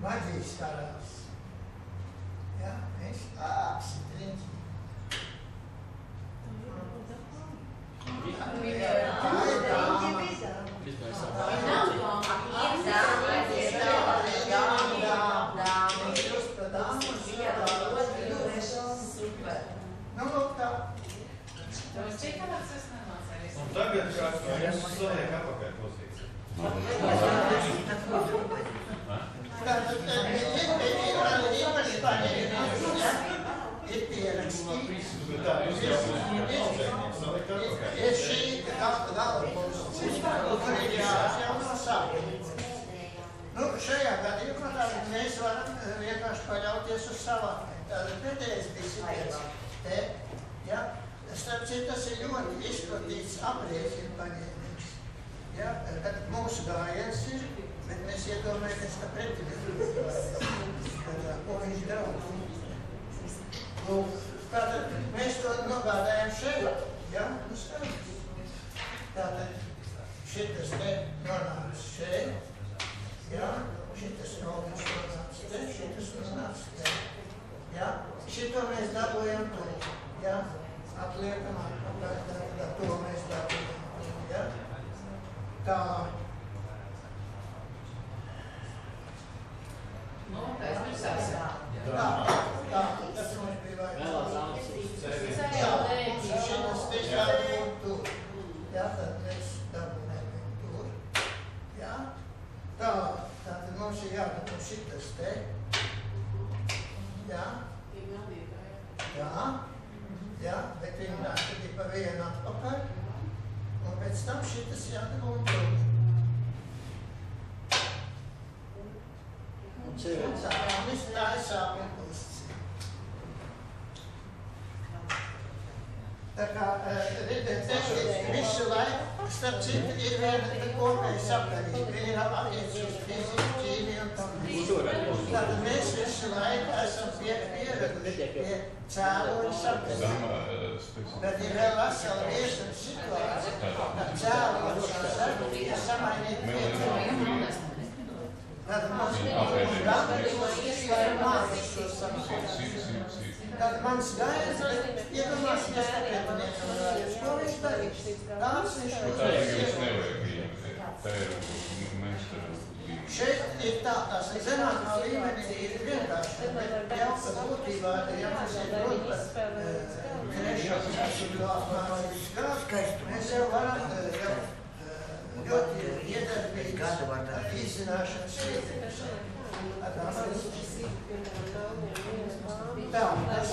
maģijas karals. Ja, viņš apsitriņķi. Un tagad kāds saliek apakaļ pozīciju. Ir pierakstīts. Ir šī gala pozīcija, kur ir jau no sākuma. Nu, šajā gadījumā mēs varam vienkārši paļauties uz savām. Pēdējais bija sitiens. Ja? Starp citu, tas ir ļoti izplatīts aprēķinu paņēmiens. Ja? Kad mūsu gājiens ir, bet mēs iedomājamies, ka pretinieks gājiens. Ko viņš draudz? Tātad mēs to nogādājam šeit. Ja? Tātad šitas te nonāks šeit. Ja? Šitas nonāks te, šitas nonāks te. Ja? Šito mēs dabūjam to. Ja? Atliekam, to mēs dabūjam. Ja? Tā. Tas ir sasā. Tā, tas mums bija vajag. Jā, šitas te jābūt tur. Ja? Tad mēs dabūjam tur. Ja? Tā, tātad mums ir jādabū šitas te. Ja? Jā. Ja, bet viņi nāk tikai pa vienu atpakaļ, un pēc tam šitas jādabū un tur. Tā ir sākuma pozīcija. Tā kā, redziet, visu laiku, starp citu, ir viena kopēja sakarība, ir attiecības uz fiziku, ķīmiju un tam. Tātad mēs visu laiku esam pieraduši pie cēloņu sakarības. Bet ir vēl vesela viesuna situācija, ka cēloņu sakarības samainīt piecēloņu. Tātad mums ir mācīt šo sakarības. Tātad mans gājas, bet iedomāsimies, ka pretiniekam rādījums. Ko viņš darīs? Kāds viņš Šeit ir tā, tās zemākā līmenī ir vienkārši, bet jau, ka būtībā, ja mēs ir runa par grēšanas apmācības grādu, mēs jau varam ļoti iedarbīgas izzināšanas ietekmes. Tā, tas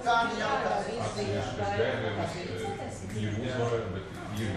kādi jautājumi? Ir uzvara, bet ir